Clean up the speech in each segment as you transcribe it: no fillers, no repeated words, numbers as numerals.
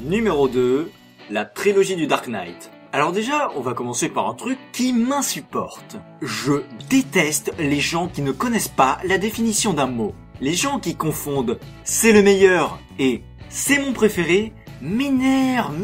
Numéro 2, la trilogie du Dark Knight. Alors déjà, on va commencer par un truc qui m'insupporte. Je déteste les gens qui ne connaissent pas la définition d'un mot. Les gens qui confondent « c'est le meilleur » et « c'est mon préféré » m'énervent.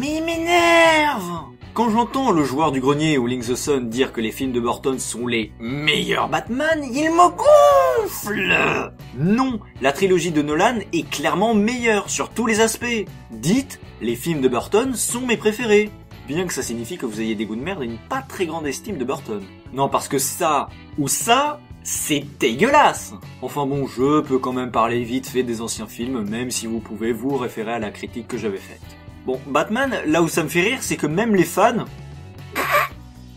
Quand j'entends le joueur du grenier ou Link the Sun dire que les films de Burton sont les meilleurs Batman, il me gonfle. Non, la trilogie de Nolan est clairement meilleure sur tous les aspects. Dites, les films de Burton sont mes préférés. Bien que ça signifie que vous ayez des goûts de merde et une pas très grande estime de Burton. Non, parce que ça, ou ça, c'est dégueulasse. Enfin bon, je peux quand même parler vite fait des anciens films, même si vous pouvez vous référer à la critique que j'avais faite. Bon, Batman, là où ça me fait rire, c'est que même les fans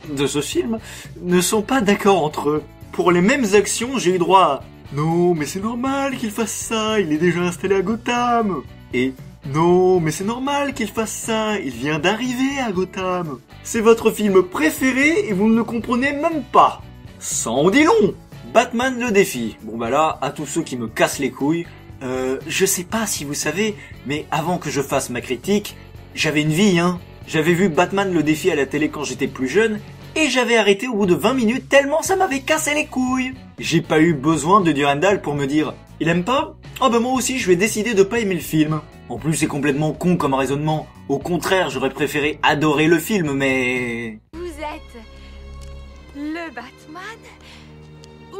de ce film ne sont pas d'accord entre eux. Pour les mêmes actions, j'ai eu droit à « Non, mais c'est normal qu'il fasse ça, il est déjà installé à Gotham !» et « Non, mais c'est normal qu'il fasse ça, il vient d'arriver à Gotham !» C'est votre film préféré et vous ne le comprenez même pas. Ça en dit long. Batman le défi. Bon bah là, à tous ceux qui me cassent les couilles, je sais pas si vous savez, mais avant que je fasse ma critique, j'avais une vie, hein. J'avais vu Batman le défi à la télé quand j'étais plus jeune, et j'avais arrêté au bout de 20 minutes tellement ça m'avait cassé les couilles. J'ai pas eu besoin de Durandal pour me dire « Il aime pas ? Ah bah moi aussi je vais décider de pas aimer le film. » En plus c'est complètement con comme raisonnement. Au contraire, j'aurais préféré adorer le film, mais... Vous êtes... le Batman ? Ou...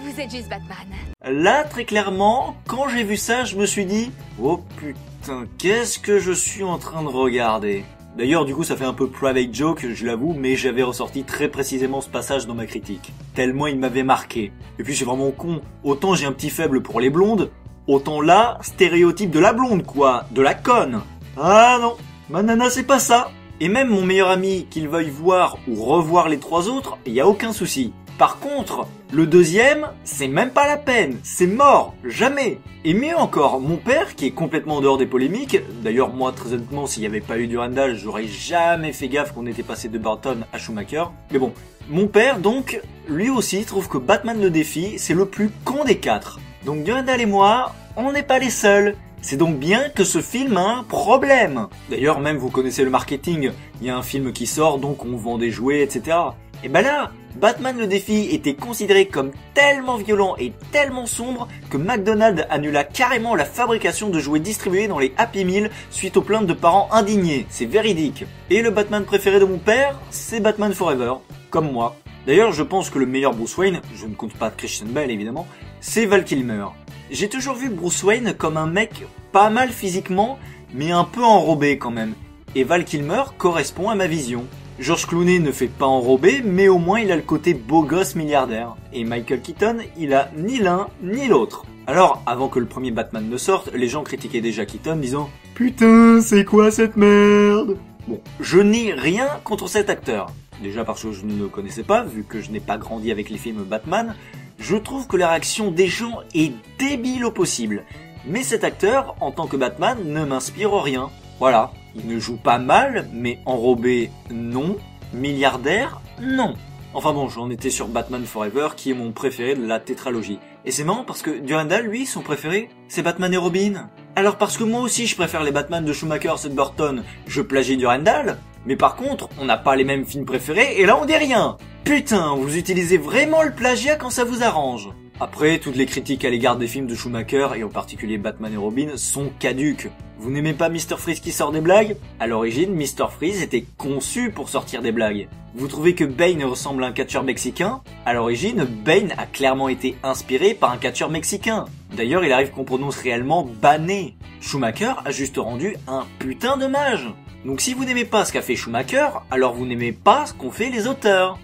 vous êtes juste Batman? Là, très clairement, quand j'ai vu ça, je me suis dit « Oh putain, qu'est-ce que je suis en train de regarder ?» D'ailleurs, du coup, ça fait un peu private joke, je l'avoue, mais j'avais ressorti très précisément ce passage dans ma critique. Tellement il m'avait marqué. Et puis c'est vraiment con. Autant j'ai un petit faible pour les blondes, autant là, stéréotype de la blonde, quoi. De la conne. Ah non, ma nana, c'est pas ça. Et même mon meilleur ami, qu'il veuille voir ou revoir les trois autres, y a aucun souci. Par contre, le deuxième, c'est même pas la peine, c'est mort, jamais. Et mieux encore, mon père, qui est complètement en dehors des polémiques, d'ailleurs moi très honnêtement, s'il n'y avait pas eu Durandal, j'aurais jamais fait gaffe qu'on était passé de Burton à Schumacher. Mais bon, mon père donc, lui aussi trouve que Batman le défi, c'est le plus con des quatre. Donc Durandal et moi, on n'est pas les seuls. C'est donc bien que ce film a un problème. D'ailleurs, même vous connaissez le marketing, il y a un film qui sort, donc on vend des jouets, etc. Et ben là, Batman le défi était considéré comme tellement violent et tellement sombre que McDonald's annula carrément la fabrication de jouets distribués dans les Happy Meal suite aux plaintes de parents indignés. C'est véridique. Et le Batman préféré de mon père, c'est Batman Forever, comme moi. D'ailleurs, je pense que le meilleur Bruce Wayne, je ne compte pas Christian Bale évidemment, c'est Val Kilmer. J'ai toujours vu Bruce Wayne comme un mec pas mal physiquement, mais un peu enrobé quand même. Et Val Kilmer correspond à ma vision. George Clooney ne fait pas enrobé, mais au moins il a le côté beau gosse milliardaire. Et Michael Keaton, il a ni l'un ni l'autre. Alors, avant que le premier Batman ne sorte, les gens critiquaient déjà Keaton disant « Putain, c'est quoi cette merde ?» Bon, je n'ai rien contre cet acteur. Déjà parce que je ne le connaissais pas, vu que je n'ai pas grandi avec les films Batman, je trouve que la réaction des gens est débile au possible. Mais cet acteur, en tant que Batman, ne m'inspire rien. Voilà. Il ne joue pas mal, mais enrobé, non. Milliardaire, non. Enfin bon, j'en étais sur Batman Forever, qui est mon préféré de la tétralogie. Et c'est marrant parce que Durandal, lui, son préféré, c'est Batman et Robin. Alors parce que moi aussi, je préfère les Batman de Schumacher et de Burton, je plagie Durandal. Mais par contre, on n'a pas les mêmes films préférés, et là on dit rien. Putain, vous utilisez vraiment le plagiat quand ça vous arrange. Après, toutes les critiques à l'égard des films de Schumacher, et en particulier Batman et Robin, sont caduques. Vous n'aimez pas Mr. Freeze qui sort des blagues ? À l'origine, Mr. Freeze était conçu pour sortir des blagues. Vous trouvez que Bane ressemble à un catcheur mexicain ? À l'origine, Bane a clairement été inspiré par un catcheur mexicain. D'ailleurs, il arrive qu'on prononce réellement Bané. Schumacher a juste rendu un putain de mage. Donc si vous n'aimez pas ce qu'a fait Schumacher, alors vous n'aimez pas ce qu'ont fait les auteurs.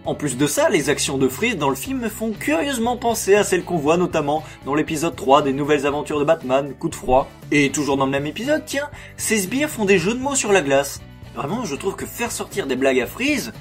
En plus de ça, les actions de Freeze dans le film me font curieusement penser à celles qu'on voit notamment dans l'épisode 3 des Nouvelles Aventures de Batman, Coup de froid. Et toujours dans le même épisode, tiens, ces sbires font des jeux de mots sur la glace. Vraiment, je trouve que faire sortir des blagues à Freeze,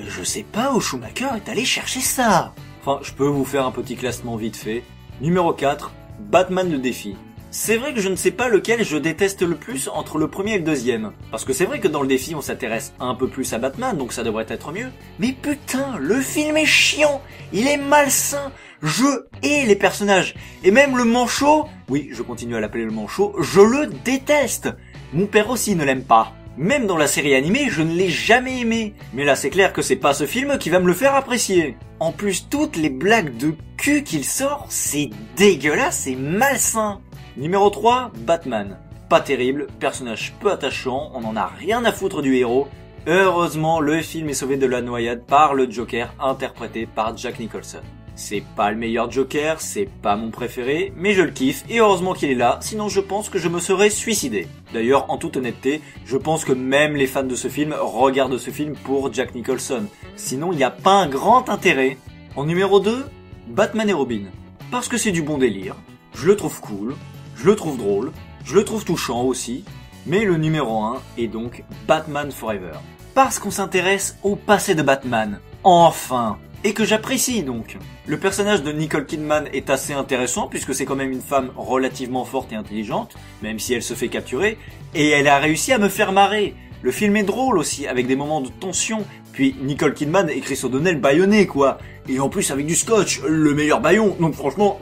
je sais pas où Schumacher est allé chercher ça. Enfin, je peux vous faire un petit classement vite fait. Numéro 4, Batman le défi. C'est vrai que je ne sais pas lequel je déteste le plus entre le premier et le deuxième. Parce que c'est vrai que dans le défi on s'intéresse un peu plus à Batman, donc ça devrait être mieux. Mais putain, le film est chiant, il est malsain, je hais les personnages. Et même le manchot, oui je continue à l'appeler le manchot, je le déteste. Mon père aussi ne l'aime pas. Même dans la série animée, je ne l'ai jamais aimé. Mais là c'est clair que c'est pas ce film qui va me le faire apprécier. En plus, toutes les blagues de cul qu'il sort, c'est dégueulasse et malsain. Numéro 3, Batman. Pas terrible, personnage peu attachant, on en a rien à foutre du héros. Heureusement, le film est sauvé de la noyade par le Joker interprété par Jack Nicholson. C'est pas le meilleur Joker, c'est pas mon préféré, mais je le kiffe et heureusement qu'il est là, sinon je pense que je me serais suicidé. D'ailleurs, en toute honnêteté, je pense que même les fans de ce film regardent ce film pour Jack Nicholson. Sinon, il n'y a pas un grand intérêt. En numéro 2, Batman et Robin. Parce que c'est du bon délire, je le trouve cool, je le trouve drôle, je le trouve touchant aussi, mais le numéro 1 est donc Batman Forever. Parce qu'on s'intéresse au passé de Batman. Enfin! Et que j'apprécie donc. Le personnage de Nicole Kidman est assez intéressant puisque c'est quand même une femme relativement forte et intelligente, même si elle se fait capturer, et elle a réussi à me faire marrer. Le film est drôle aussi, avec des moments de tension, puis Nicole Kidman et Chris O'Donnell bâillonnés quoi, et en plus avec du scotch, le meilleur bâillon, donc franchement,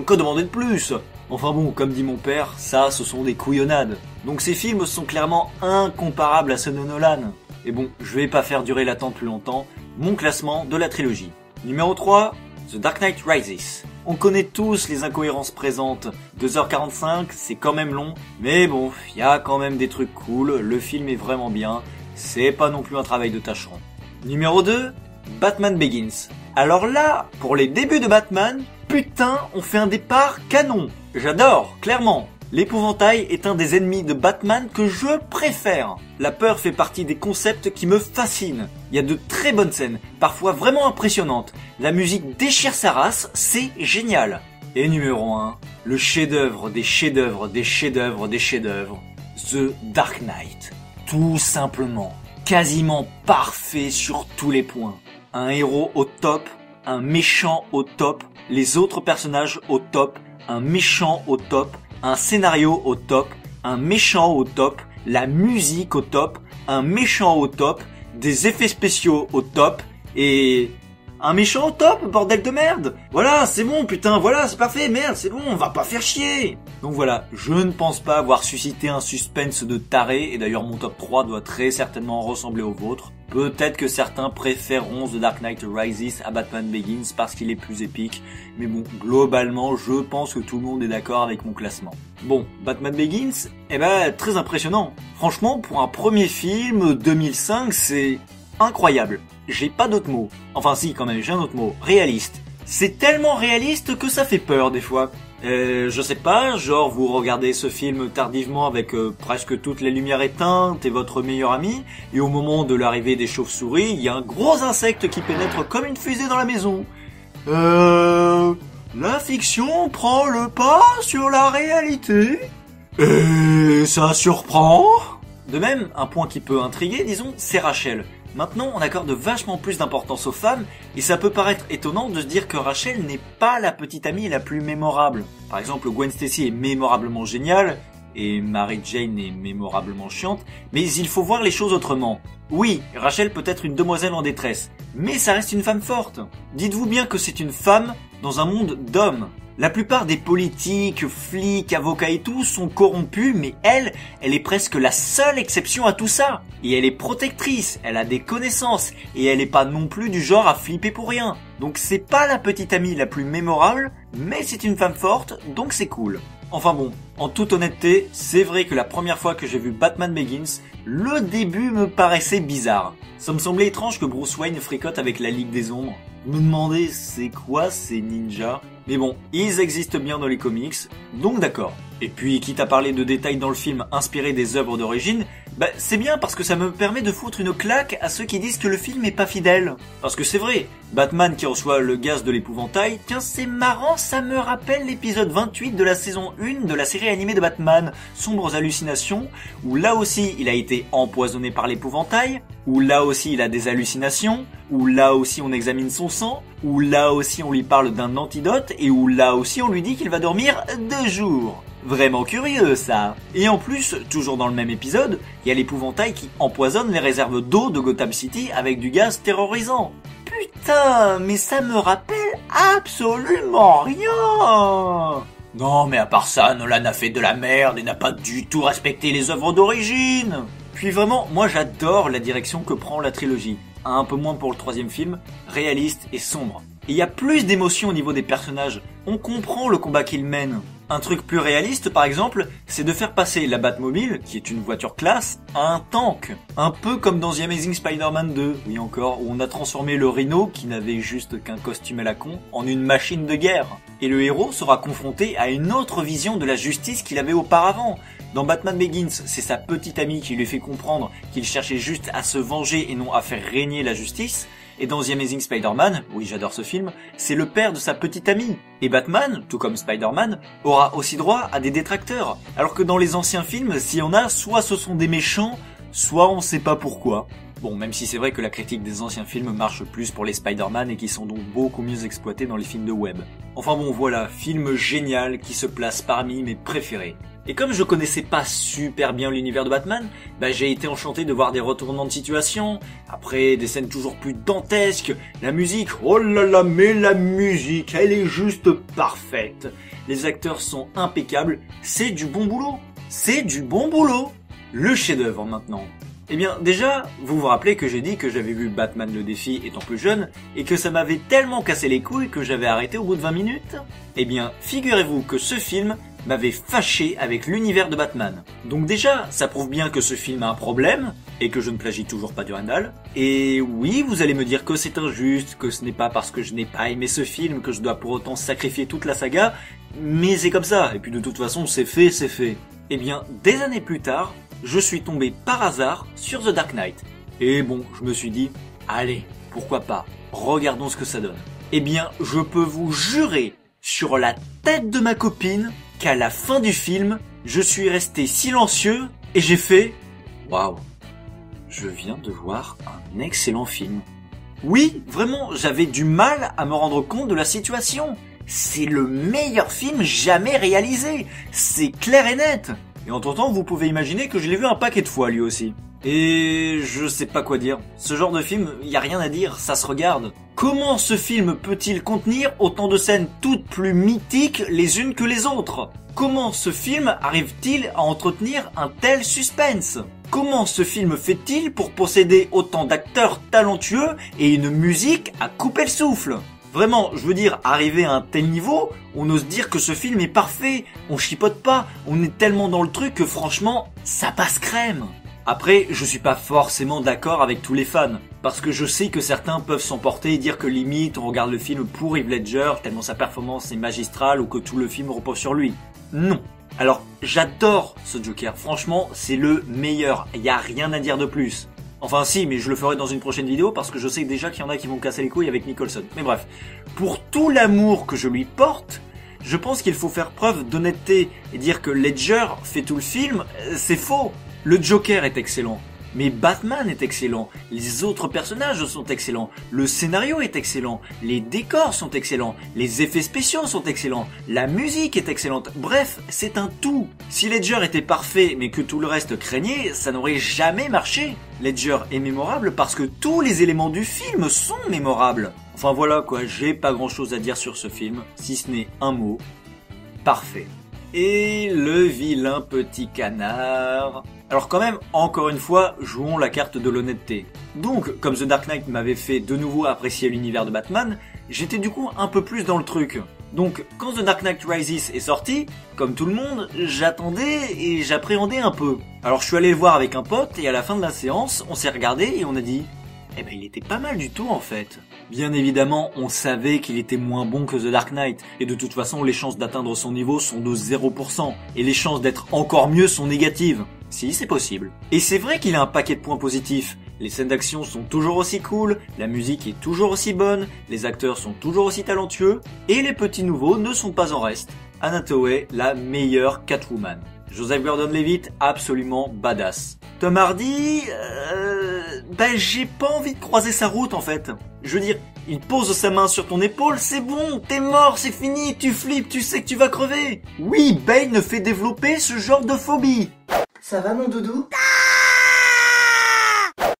que demander de plus? Enfin bon, comme dit mon père, ça ce sont des couillonnades. Donc ces films sont clairement incomparables à ceux de Nolan. Et bon, je vais pas faire durer l'attente plus longtemps, mon classement de la trilogie. Numéro 3, The Dark Knight Rises. On connaît tous les incohérences présentes. 2h45, c'est quand même long, mais bon, il y a quand même des trucs cool, le film est vraiment bien, c'est pas non plus un travail de tâcheron. Numéro 2, Batman Begins. Alors là, pour les débuts de Batman, putain, on fait un départ canon. J'adore, clairement. L'épouvantail est un des ennemis de Batman que je préfère. La peur fait partie des concepts qui me fascinent. Il y a de très bonnes scènes, parfois vraiment impressionnantes. La musique déchire sa race, c'est génial. Et numéro 1, le chef-d'œuvre des chefs-d'œuvre des chefs-d'œuvre des chefs-d'œuvre, The Dark Knight. Tout simplement, quasiment parfait sur tous les points. Un héros au top, un méchant au top, les autres personnages au top, un méchant au top, un scénario au top, un méchant au top, la musique au top, un méchant au top, des effets spéciaux au top, et un méchant au top, bordel de merde. Voilà, c'est bon, putain, voilà, c'est parfait, merde, c'est bon, on va pas faire chier. Donc voilà, je ne pense pas avoir suscité un suspense de taré, et d'ailleurs mon top 3 doit très certainement ressembler au vôtre. Peut-être que certains préféreront The Dark Knight Rises à Batman Begins parce qu'il est plus épique, mais bon, globalement, je pense que tout le monde est d'accord avec mon classement. Bon, Batman Begins, eh ben, très impressionnant. Franchement, pour un premier film 2005, c'est incroyable. J'ai pas d'autres mots. Enfin si, quand même, j'ai un autre mot. Réaliste. C'est tellement réaliste que ça fait peur des fois. Je sais pas, genre vous regardez ce film tardivement avec presque toutes les lumières éteintes et votre meilleur ami, et au moment de l'arrivée des chauves-souris, il y a un gros insecte qui pénètre comme une fusée dans la maison. La fiction prend le pas sur la réalité. Et ça surprend. De même, un point qui peut intriguer, disons, c'est Rachel. Maintenant, on accorde vachement plus d'importance aux femmes, et ça peut paraître étonnant de se dire que Rachel n'est pas la petite amie la plus mémorable. Par exemple, Gwen Stacy est mémorablement géniale, et Mary Jane est mémorablement chiante, mais il faut voir les choses autrement. Oui, Rachel peut être une demoiselle en détresse, mais ça reste une femme forte. Dites-vous bien que c'est une femme dans un monde d'hommes. La plupart des politiques, flics, avocats et tout sont corrompus, mais elle est presque la seule exception à tout ça. Et elle est protectrice, elle a des connaissances, et elle est pas non plus du genre à flipper pour rien. Donc c'est pas la petite amie la plus mémorable, mais c'est une femme forte, donc c'est cool. Enfin bon, en toute honnêteté, c'est vrai que la première fois que j'ai vu Batman Begins, le début me paraissait bizarre. Ça me semblait étrange que Bruce Wayne fricote avec la Ligue des Ombres. Je me demandais c'est quoi ces ninjas? Mais bon, ils existent bien dans les comics, donc d'accord. Et puis, quitte à parler de détails dans le film inspirés des œuvres d'origine, c'est bien parce que ça me permet de foutre une claque à ceux qui disent que le film est pas fidèle. Parce que c'est vrai, Batman qui reçoit le gaz de l'épouvantail, tiens c'est marrant, ça me rappelle l'épisode 28 de la saison 1 de la série animée de Batman, Sombres hallucinations, où là aussi il a été empoisonné par l'épouvantail, où là aussi il a des hallucinations, où là aussi on examine son sang, où là aussi on lui parle d'un antidote, et où là aussi on lui dit qu'il va dormir 2 jours. Vraiment curieux ça. Et en plus, toujours dans le même épisode, il y a l'épouvantail qui empoisonne les réserves d'eau de Gotham City avec du gaz terrorisant. Putain, mais ça me rappelle absolument rien. Non mais à part ça, Nolan a fait de la merde et n'a pas du tout respecté les œuvres d'origine. Puis vraiment, moi j'adore la direction que prend la trilogie. Un peu moins pour le troisième film, réaliste et sombre. Et il y a plus d'émotion au niveau des personnages. On comprend le combat qu'ils mènent. Un truc plus réaliste, par exemple, c'est de faire passer la Batmobile, qui est une voiture classe, à un tank. Un peu comme dans The Amazing Spider-Man 2, oui encore, où on a transformé le Rhino, qui n'avait juste qu'un costume à la con, en une machine de guerre. Et le héros sera confronté à une autre vision de la justice qu'il avait auparavant. Dans Batman Begins, c'est sa petite amie qui lui fait comprendre qu'il cherchait juste à se venger et non à faire régner la justice. Et dans The Amazing Spider-Man, oui j'adore ce film, c'est le père de sa petite amie. Et Batman, tout comme Spider-Man, aura aussi droit à des détracteurs. Alors que dans les anciens films, s'il y en a, soit ce sont des méchants, soit on sait pas pourquoi. Bon, même si c'est vrai que la critique des anciens films marche plus pour les Spider-Man et qui sont donc beaucoup mieux exploités dans les films de web. Enfin bon voilà, film génial qui se place parmi mes préférés. Et comme je connaissais pas super bien l'univers de Batman, j'ai été enchanté de voir des retournements de situation, après des scènes toujours plus dantesques, la musique, oh là là, mais la musique, elle est juste parfaite. Les acteurs sont impeccables, c'est du bon boulot. C'est du bon boulot. Le chef-d'œuvre maintenant. Eh bien, déjà, vous vous rappelez que j'ai dit que j'avais vu Batman le défi étant plus jeune, et que ça m'avait tellement cassé les couilles que j'avais arrêté au bout de 20 minutes? Eh bien, figurez-vous que ce film m'avait fâché avec l'univers de Batman. Donc déjà, ça prouve bien que ce film a un problème, et que je ne plagie toujours pas Durandal. Et oui, vous allez me dire que c'est injuste, que ce n'est pas parce que je n'ai pas aimé ce film que je dois pour autant sacrifier toute la saga, mais c'est comme ça, et puis de toute façon, c'est fait, c'est fait. Eh bien, des années plus tard, je suis tombé par hasard sur The Dark Knight. Et bon, je me suis dit, allez, pourquoi pas, regardons ce que ça donne. Eh bien, je peux vous jurer sur la tête de ma copine qu'à la fin du film, je suis resté silencieux et j'ai fait waouh, je viens de voir un excellent film. Oui, vraiment, j'avais du mal à me rendre compte de la situation. C'est le meilleur film jamais réalisé. C'est clair et net. Et entre-temps, vous pouvez imaginer que je l'ai vu un paquet de fois lui aussi. Et je sais pas quoi dire. Ce genre de film, y a rien à dire, ça se regarde. Comment ce film peut-il contenir autant de scènes toutes plus mythiques les unes que les autres? Comment ce film arrive-t-il à entretenir un tel suspense? Comment ce film fait-il pour posséder autant d'acteurs talentueux et une musique à couper le souffle? Vraiment, je veux dire, arriver à un tel niveau, on ose dire que ce film est parfait, on chipote pas, on est tellement dans le truc que franchement, ça passe crème. Après, je suis pas forcément d'accord avec tous les fans, parce que je sais que certains peuvent s'emporter et dire que limite on regarde le film pour Heath Ledger tellement sa performance est magistrale ou que tout le film repose sur lui. Non. Alors, j'adore ce Joker, franchement, c'est le meilleur, y a rien à dire de plus. Enfin si, mais je le ferai dans une prochaine vidéo parce que je sais déjà qu'il y en a qui vont casser les couilles avec Nicholson. Mais bref, pour tout l'amour que je lui porte, je pense qu'il faut faire preuve d'honnêteté et dire que Ledger fait tout le film, c'est faux. Le Joker est excellent, mais Batman est excellent, les autres personnages sont excellents, le scénario est excellent, les décors sont excellents, les effets spéciaux sont excellents, la musique est excellente, bref, c'est un tout. Si Ledger était parfait mais que tout le reste craignait, ça n'aurait jamais marché. Ledger est mémorable parce que tous les éléments du film sont mémorables. Enfin voilà quoi, j'ai pas grand chose à dire sur ce film, si ce n'est un mot, parfait. Et le vilain petit canard. Alors quand même, encore une fois, jouons la carte de l'honnêteté. Donc, comme The Dark Knight m'avait fait de nouveau apprécier l'univers de Batman, j'étais du coup un peu plus dans le truc. Donc, quand The Dark Knight Rises est sorti, comme tout le monde, j'attendais et j'appréhendais un peu. Alors je suis allé le voir avec un pote et à la fin de la séance, on s'est regardé et on a dit eh ben il était pas mal du tout en fait. Bien évidemment, on savait qu'il était moins bon que The Dark Knight, et de toute façon les chances d'atteindre son niveau sont de 0%, et les chances d'être encore mieux sont négatives. Si, c'est possible. Et c'est vrai qu'il a un paquet de points positifs. Les scènes d'action sont toujours aussi cool, la musique est toujours aussi bonne, les acteurs sont toujours aussi talentueux, et les petits nouveaux ne sont pas en reste. Anne Hathaway, la meilleure Catwoman. Joseph Gordon-Levitt, absolument badass. Tom Hardy, bah j'ai pas envie de croiser sa route en fait. Je veux dire, il pose sa main sur ton épaule, c'est bon, t'es mort, c'est fini, tu flippes, tu sais que tu vas crever. Oui, Bane ne fait développer ce genre de phobie. Ça va mon doudou?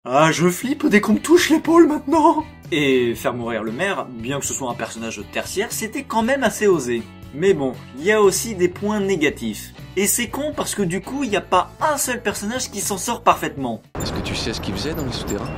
Ah, je flippe dès qu'on me touche l'épaule maintenant. Et faire mourir le maire, bien que ce soit un personnage tertiaire, c'était quand même assez osé. Mais bon, il y a aussi des points négatifs. Et c'est con parce que du coup, il n'y a pas un seul personnage qui s'en sort parfaitement. Est-ce que tu sais ce qu'ils faisaient dans les souterrains?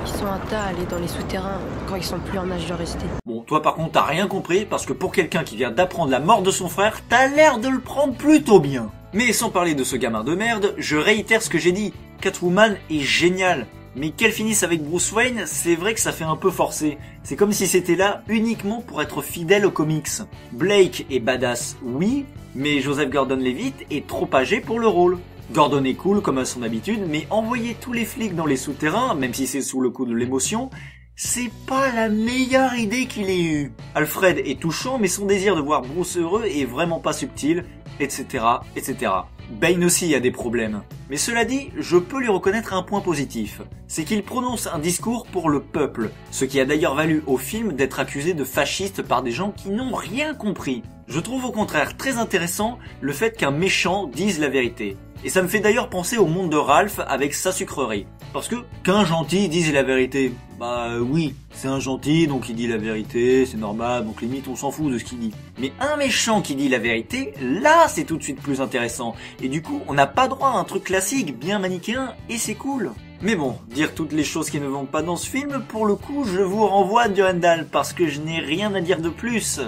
Ils sont un tas à aller dans les souterrains quand ils sont plus en âge de rester. Bon, toi par contre, t'as rien compris parce que pour quelqu'un qui vient d'apprendre la mort de son frère, t'as l'air de le prendre plutôt bien. Mais sans parler de ce gamin de merde, je réitère ce que j'ai dit. Catwoman est géniale. Mais qu'elle finisse avec Bruce Wayne, c'est vrai que ça fait un peu forcé. C'est comme si c'était là uniquement pour être fidèle aux comics. Blake est badass, oui, mais Joseph Gordon-Levitt est trop âgé pour le rôle. Gordon est cool comme à son habitude, mais envoyer tous les flics dans les souterrains, même si c'est sous le coup de l'émotion, c'est pas la meilleure idée qu'il ait eue. Alfred est touchant, mais son désir de voir Bruce heureux est vraiment pas subtil, etc., etc. Bane aussi a des problèmes. Mais cela dit, je peux lui reconnaître un point positif. C'est qu'il prononce un discours pour le peuple, ce qui a d'ailleurs valu au film d'être accusé de fasciste par des gens qui n'ont rien compris. Je trouve au contraire très intéressant le fait qu'un méchant dise la vérité. Et ça me fait d'ailleurs penser au monde de Ralph avec sa sucrerie. Parce que qu'un gentil dise la vérité, bah oui, c'est un gentil donc il dit la vérité, c'est normal, donc limite on s'en fout de ce qu'il dit. Mais un méchant qui dit la vérité, là c'est tout de suite plus intéressant. Et du coup on n'a pas droit à un truc classique, bien manichéen, et c'est cool. Mais bon, dire toutes les choses qui ne vont pas dans ce film, pour le coup je vous renvoie à Durandal parce que je n'ai rien à dire de plus.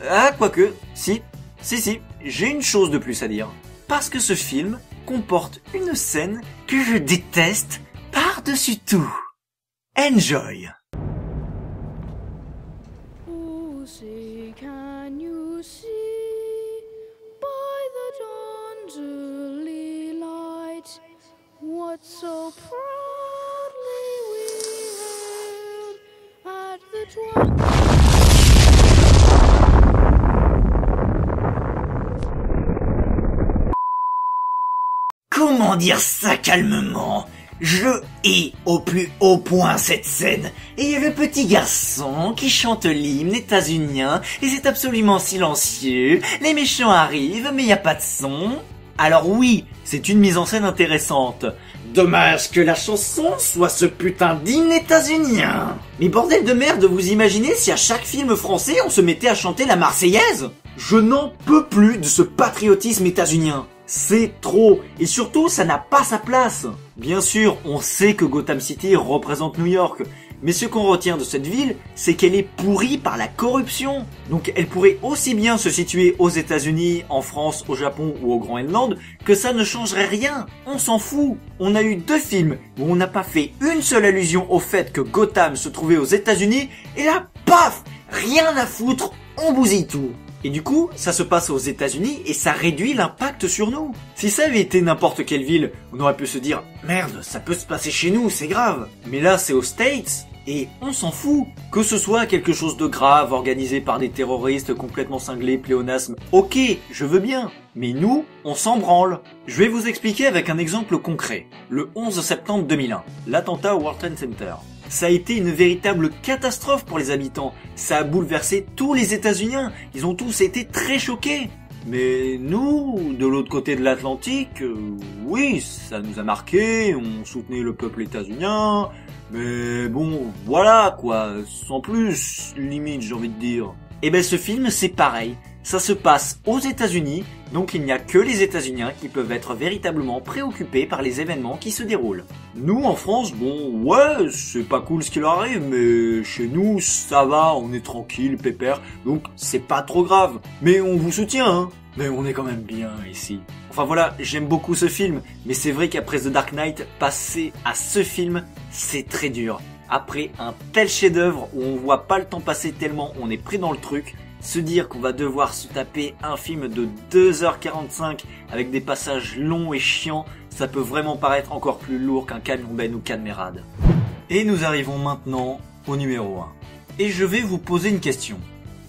Ah quoique, si, j'ai une chose de plus à dire. Parce que ce film comporte une scène que je déteste par-dessus tout. Enjoy! Oh, say, can you see by the dawn's early light what so proudly we hailed at the twilight? Comment dire ça calmement? Je hais au plus haut point cette scène. Et il y a le petit garçon qui chante l'hymne états-unien et c'est absolument silencieux. Les méchants arrivent mais il n'y a pas de son. Alors oui, c'est une mise en scène intéressante. Dommage que la chanson soit ce putain d'hymne états-unien. Mais bordel de merde, vous imaginez si à chaque film français on se mettait à chanter la Marseillaise? Je n'en peux plus de ce patriotisme états-unien. C'est trop, et surtout ça n'a pas sa place. Bien sûr, on sait que Gotham City représente New York, mais ce qu'on retient de cette ville, c'est qu'elle est pourrie par la corruption. Donc elle pourrait aussi bien se situer aux États-Unis, en France, au Japon ou au Groenland, que ça ne changerait rien. On s'en fout. On a eu 2 films où on n'a pas fait une seule allusion au fait que Gotham se trouvait aux États-Unis, et là, paf, rien à foutre, on bousille tout. Et du coup, ça se passe aux États-Unis et ça réduit l'impact sur nous. Si ça avait été n'importe quelle ville, on aurait pu se dire « Merde, ça peut se passer chez nous, c'est grave ». Mais là, c'est aux States et on s'en fout. Que ce soit quelque chose de grave organisé par des terroristes complètement cinglés, pléonasme, ok, je veux bien. Mais nous, on s'en branle. Je vais vous expliquer avec un exemple concret. Le 11 septembre 2001, l'attentat au World Trade Center. Ça a été une véritable catastrophe pour les habitants. Ça a bouleversé tous les États-Unis. Ils ont tous été très choqués. Mais nous, de l'autre côté de l'Atlantique, oui, ça nous a marqué. On soutenait le peuple états-unien. Mais bon, voilà quoi, sans plus, limite j'ai envie de dire. Et ben ce film c'est pareil. Ça se passe aux États-Unis, donc il n'y a que les États-Unis qui peuvent être véritablement préoccupés par les événements qui se déroulent. Nous, en France, bon, ouais, c'est pas cool ce qui leur arrive, mais chez nous, ça va, on est tranquille, pépère, donc c'est pas trop grave. Mais on vous soutient, hein. Mais on est quand même bien ici. Enfin voilà, j'aime beaucoup ce film, mais c'est vrai qu'après The Dark Knight, passer à ce film, c'est très dur. Après un tel chef-d'œuvre où on voit pas le temps passer tellement on est pris dans le truc, se dire qu'on va devoir se taper un film de 2h45 avec des passages longs et chiants, ça peut vraiment paraître encore plus lourd qu'un camion Ben ou Cadmerade. Et nous arrivons maintenant au numéro 1. Et je vais vous poser une question.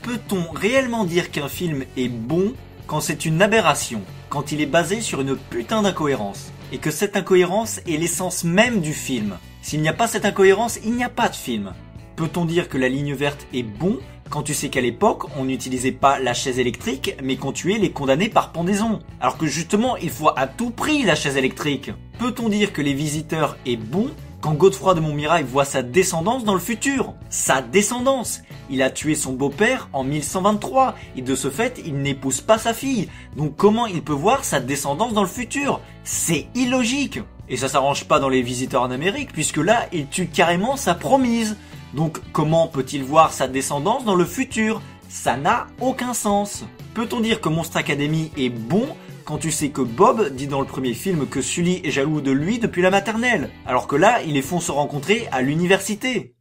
Peut-on réellement dire qu'un film est bon quand c'est une aberration, quand il est basé sur une putain d'incohérence? et que cette incohérence est l'essence même du film. S'il n'y a pas cette incohérence, il n'y a pas de film. Peut-on dire que la ligne verte est bon quand tu sais qu'à l'époque, on n'utilisait pas la chaise électrique, mais qu'on tuait les condamnés par pendaison? Alors que justement, il faut à tout prix la chaise électrique. Peut-on dire que Les Visiteurs est bon quand Godefroy de Montmirail voit sa descendance dans le futur? Sa descendance! Il a tué son beau-père en 1123, et de ce fait, il n'épouse pas sa fille. Donc comment il peut voir sa descendance dans le futur? C'est illogique! Et ça s'arrange pas dans Les Visiteurs en Amérique, puisque là, il tue carrément sa promise. Donc comment peut-il voir sa descendance dans le futur? Ça n'a aucun sens. Peut-on dire que Monstre Academy est bon quand tu sais que Bob dit dans le premier film que Sully est jaloux de lui depuis la maternelle, alors que là, ils les font se rencontrer à l'université?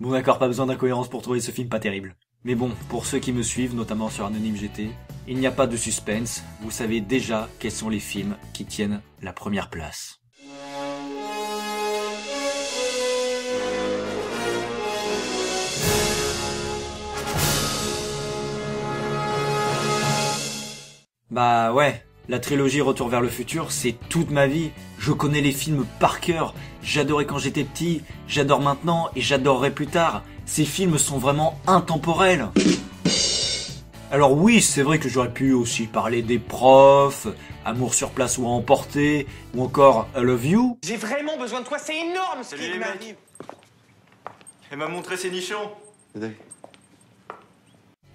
Bon d'accord, pas besoin d'incohérence pour trouver ce film pas terrible. Mais bon, pour ceux qui me suivent, notamment sur Anonyme GT, il n'y a pas de suspense, vous savez déjà quels sont les films qui tiennent la première place. Bah ouais, la trilogie Retour vers le futur, c'est toute ma vie. Je connais les films par cœur. J'adorais quand j'étais petit, j'adore maintenant et j'adorerai plus tard. Ces films sont vraiment intemporels. Alors oui, c'est vrai que j'aurais pu aussi parler des profs, Amour sur place ou à emporter, ou encore I Love You. J'ai vraiment besoin de toi, c'est énorme ce qui m'arrive. Elle m'a montré ses nichons.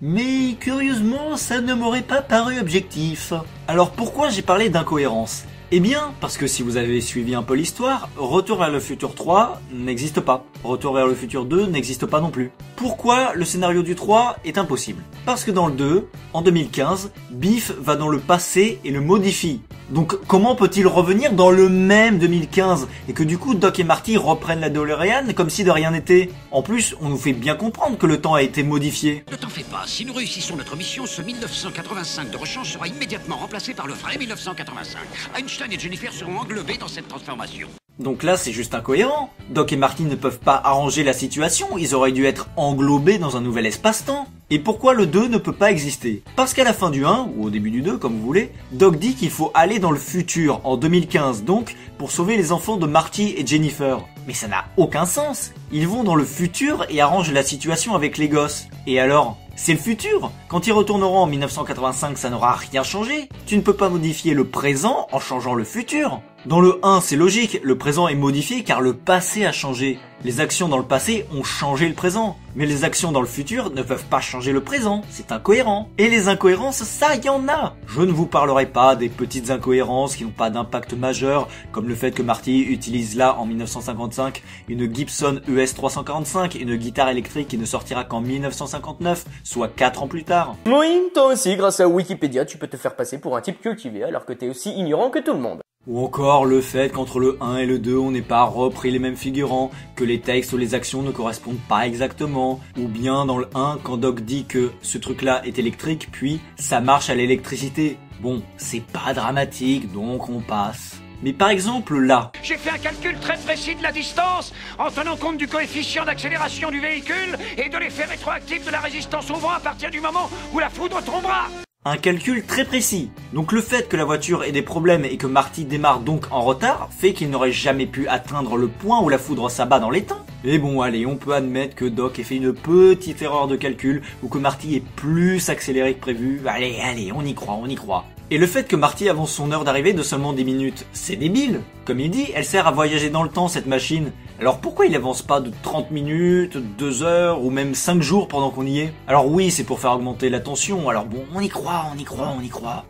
Mais curieusement, ça ne m'aurait pas paru objectif. Alors pourquoi j'ai parlé d'incohérence? Eh bien, parce que si vous avez suivi un peu l'histoire, Retour vers le futur 3 n'existe pas. Retour vers le futur 2 n'existe pas non plus. Pourquoi le scénario du 3 est impossible? Parce que dans le 2, en 2015, Biff va dans le passé et le modifie. Donc comment peut-il revenir dans le même 2015 et que du coup Doc et Marty reprennent la DeLorean comme si de rien n'était? En plus, on nous fait bien comprendre que le temps a été modifié. Ne t'en fais pas, si nous réussissons notre mission, ce 1985 de rechange sera immédiatement remplacé par le vrai 1985. Einstein et Jennifer seront englobés dans cette transformation. Donc là, c'est juste incohérent. Doc et Marty ne peuvent pas arranger la situation, ils auraient dû être englobés dans un nouvel espace-temps. Et pourquoi le 2 ne peut pas exister? Parce qu'à la fin du 1, ou au début du 2, comme vous voulez, Doc dit qu'il faut aller dans le futur, en 2015 donc, pour sauver les enfants de Marty et Jennifer. Mais ça n'a aucun sens. Ils vont dans le futur et arrangent la situation avec les gosses. Et alors? C'est le futur. Quand ils retourneront en 1985, ça n'aura rien changé. Tu ne peux pas modifier le présent en changeant le futur. Dans le 1, c'est logique, le présent est modifié car le passé a changé. Les actions dans le passé ont changé le présent. Mais les actions dans le futur ne peuvent pas changer le présent, c'est incohérent. Et les incohérences, ça y en a. Je ne vous parlerai pas des petites incohérences qui n'ont pas d'impact majeur, comme le fait que Marty utilise là, en 1955, une Gibson ES 345, une guitare électrique qui ne sortira qu'en 1959, soit 4 ans plus tard. Oui, toi aussi, grâce à Wikipédia, tu peux te faire passer pour un type cultivé alors que t'es aussi ignorant que tout le monde. Ou encore le fait qu'entre le 1 et le 2, on n'ait pas repris les mêmes figurants, que les textes ou les actions ne correspondent pas exactement, ou bien dans le 1, quand Doc dit que ce truc-là est électrique, puis ça marche à l'électricité. Bon, c'est pas dramatique, donc on passe. Mais par exemple là... J'ai fait un calcul très précis de la distance, en tenant compte du coefficient d'accélération du véhicule et de l'effet rétroactif de la résistance au vent à partir du moment où la foudre tombera. Un calcul très précis. Donc le fait que la voiture ait des problèmes et que Marty démarre donc en retard fait qu'il n'aurait jamais pu atteindre le point où la foudre s'abat dans l'étang. Et bon allez, on peut admettre que Doc ait fait une petite erreur de calcul ou que Marty est plus accéléré que prévu. Allez, on y croit. Et le fait que Marty avance son heure d'arrivée de seulement 10 minutes, c'est débile. Comme il dit, elle sert à voyager dans le temps cette machine. Alors pourquoi il avance pas de 30 minutes, 2 heures ou même 5 jours pendant qu'on y est? Alors oui, c'est pour faire augmenter la tension, alors bon, on y croit.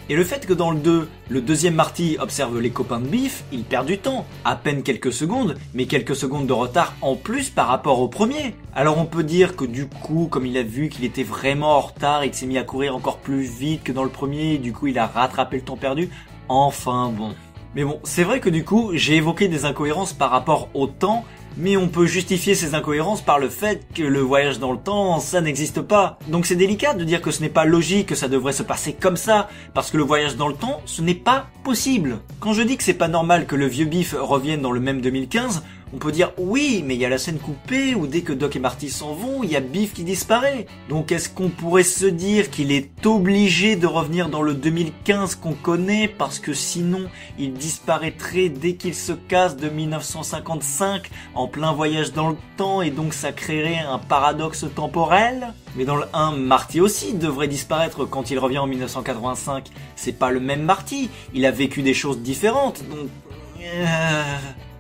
Et le fait que dans le 2, le deuxième Marty observe les copains de Biff, il perd du temps. À peine quelques secondes, mais quelques secondes de retard en plus par rapport au premier. Alors on peut dire que du coup, comme il a vu qu'il était vraiment en retard, il s'est mis à courir encore plus vite que dans le premier, et du coup il a rattrapé le temps perdu. Enfin bon. Mais bon, c'est vrai que du coup, j'ai évoqué des incohérences par rapport au temps, mais on peut justifier ces incohérences par le fait que le voyage dans le temps, ça n'existe pas. Donc c'est délicat de dire que ce n'est pas logique, que ça devrait se passer comme ça, parce que le voyage dans le temps, ce n'est pas possible. Quand je dis que c'est pas normal que le vieux Biff revienne dans le même 2015, On peut dire oui, mais il y a la scène coupée où dès que Doc et Marty s'en vont, il y a Biff qui disparaît. Donc est-ce qu'on pourrait se dire qu'il est obligé de revenir dans le 2015 qu'on connaît parce que sinon il disparaîtrait dès qu'il se casse de 1955 en plein voyage dans le temps et donc ça créerait un paradoxe temporel? Mais dans le 1, Marty aussi devrait disparaître quand il revient en 1985. C'est pas le même Marty, il a vécu des choses différentes, donc...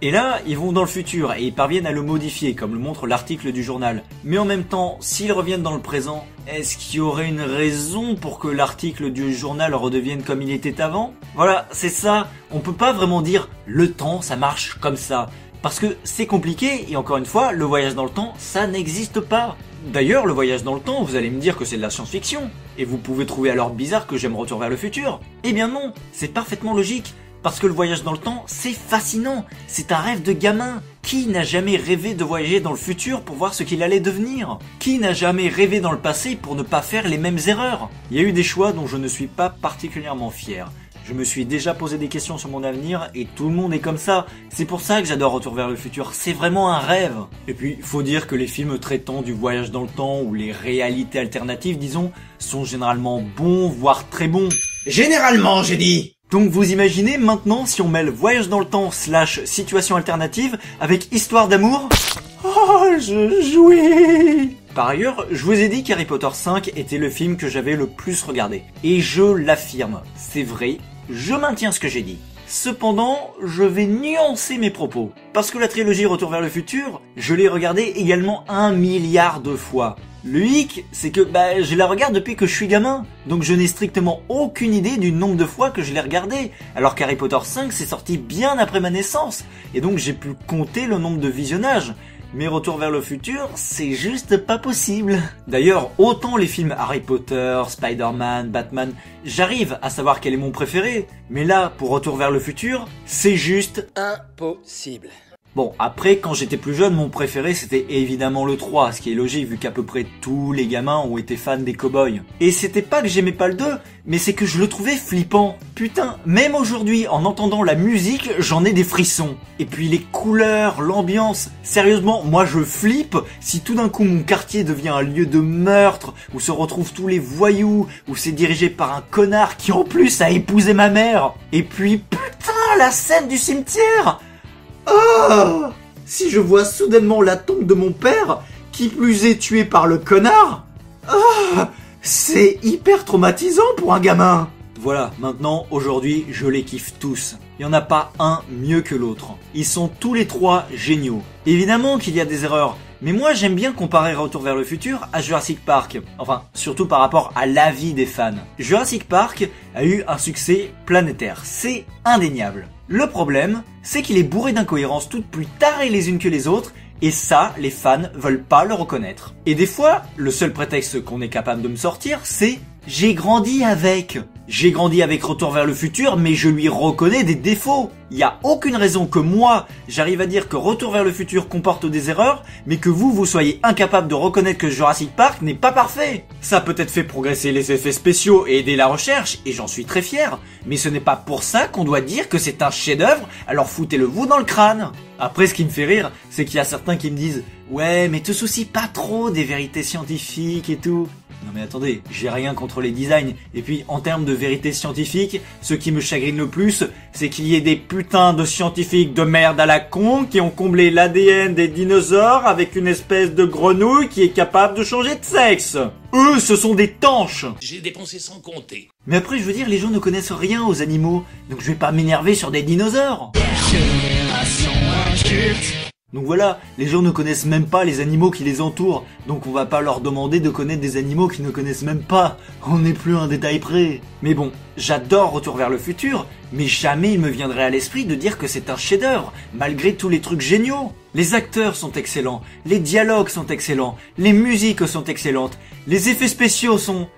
Et là, ils vont dans le futur et ils parviennent à le modifier, comme le montre l'article du journal. Mais en même temps, s'ils reviennent dans le présent, est-ce qu'il y aurait une raison pour que l'article du journal redevienne comme il était avant? Voilà, c'est ça. On peut pas vraiment dire le temps, ça marche comme ça. Parce que c'est compliqué, et encore une fois, le voyage dans le temps, ça n'existe pas. D'ailleurs, le voyage dans le temps, vous allez me dire que c'est de la science-fiction. Et vous pouvez trouver alors bizarre que j'aime Retour vers le futur. Eh bien non, c'est parfaitement logique. Parce que le voyage dans le temps, c'est fascinant. C'est un rêve de gamin. Qui n'a jamais rêvé de voyager dans le futur pour voir ce qu'il allait devenir? Qui n'a jamais rêvé dans le passé pour ne pas faire les mêmes erreurs? Il y a eu des choix dont je ne suis pas particulièrement fier. Je me suis déjà posé des questions sur mon avenir et tout le monde est comme ça. C'est pour ça que j'adore Retour vers le futur, c'est vraiment un rêve. Et puis, faut dire que les films traitant du voyage dans le temps ou les réalités alternatives, disons, sont généralement bons, voire très bons. Généralement, j'ai dit. Donc vous imaginez maintenant si on mêle voyage dans le temps / situation alternative avec histoire d'amour? Oh, je jouis! Par ailleurs, je vous ai dit qu'Harry Potter 5 était le film que j'avais le plus regardé. Et je l'affirme, c'est vrai, je maintiens ce que j'ai dit. Cependant, je vais nuancer mes propos. Parce que la trilogie Retour vers le futur, je l'ai regardée également 1 milliard de fois. Le hic, c'est que je la regarde depuis que je suis gamin, donc je n'ai strictement aucune idée du nombre de fois que je l'ai regardé, alors qu'Harry Potter 5 s'est sorti bien après ma naissance, et donc j'ai pu compter le nombre de visionnages. Mais Retour vers le futur, c'est juste pas possible. D'ailleurs, autant les films Harry Potter, Spider-Man, Batman, j'arrive à savoir quel est mon préféré, mais là, pour Retour vers le futur, c'est juste impossible. Bon, après, quand j'étais plus jeune, mon préféré c'était évidemment le 3, ce qui est logique vu qu'à peu près tous les gamins ont été fans des cow-boys. Et c'était pas que j'aimais pas le 2, mais c'est que je le trouvais flippant. Putain, même aujourd'hui, en entendant la musique, j'en ai des frissons. Et puis les couleurs, l'ambiance, sérieusement, moi je flippe si tout d'un coup mon quartier devient un lieu de meurtre, où se retrouvent tous les voyous, où c'est dirigé par un connard qui en plus a épousé ma mère. Et puis, putain, la scène du cimetière! Oh! Si je vois soudainement la tombe de mon père, qui plus est tué par le connard, oh! C'est hyper traumatisant pour un gamin. Voilà, maintenant, aujourd'hui, je les kiffe tous. Il n'y en a pas un mieux que l'autre. Ils sont tous les trois géniaux. Évidemment qu'il y a des erreurs, mais moi j'aime bien comparer Retour vers le futur à Jurassic Park. Enfin, surtout par rapport à l'avis des fans. Jurassic Park a eu un succès planétaire, c'est indéniable. Le problème, c'est qu'il est bourré d'incohérences toutes plus tarées les unes que les autres, et ça, les fans veulent pas le reconnaître. Et des fois, le seul prétexte qu'on est capable de me sortir, c'est « j'ai grandi avec ». J'ai grandi avec Retour vers le futur, mais je lui reconnais des défauts. Il y a aucune raison que moi, j'arrive à dire que Retour vers le futur comporte des erreurs, mais que vous soyez incapable de reconnaître que Jurassic Park n'est pas parfait. Ça a peut-être fait progresser les effets spéciaux et aider la recherche, et j'en suis très fier, mais ce n'est pas pour ça qu'on doit dire que c'est un chef-d'œuvre, alors foutez-le vous dans le crâne. Après, ce qui me fait rire, c'est qu'il y a certains qui me disent « Ouais, mais te soucies pas trop des vérités scientifiques et tout ». Non mais attendez, j'ai rien contre les designs. Et puis, en termes de vérité scientifique, ce qui me chagrine le plus, c'est qu'il y ait des putains de scientifiques de merde à la con qui ont comblé l'ADN des dinosaures avec une espèce de grenouille qui est capable de changer de sexe. Eux, ce sont des tanches. J'ai dépensé sans compter. Mais après, je veux dire, les gens ne connaissent rien aux animaux, donc je vais pas m'énerver sur des dinosaures. Donc voilà, les gens ne connaissent même pas les animaux qui les entourent, donc on va pas leur demander de connaître des animaux qu'ils ne connaissent même pas, on n'est plus à un détail près. Mais bon, j'adore Retour vers le futur, mais jamais il me viendrait à l'esprit de dire que c'est un chef-d'œuvre, malgré tous les trucs géniaux. Les acteurs sont excellents, les dialogues sont excellents, les musiques sont excellentes, les effets spéciaux sont...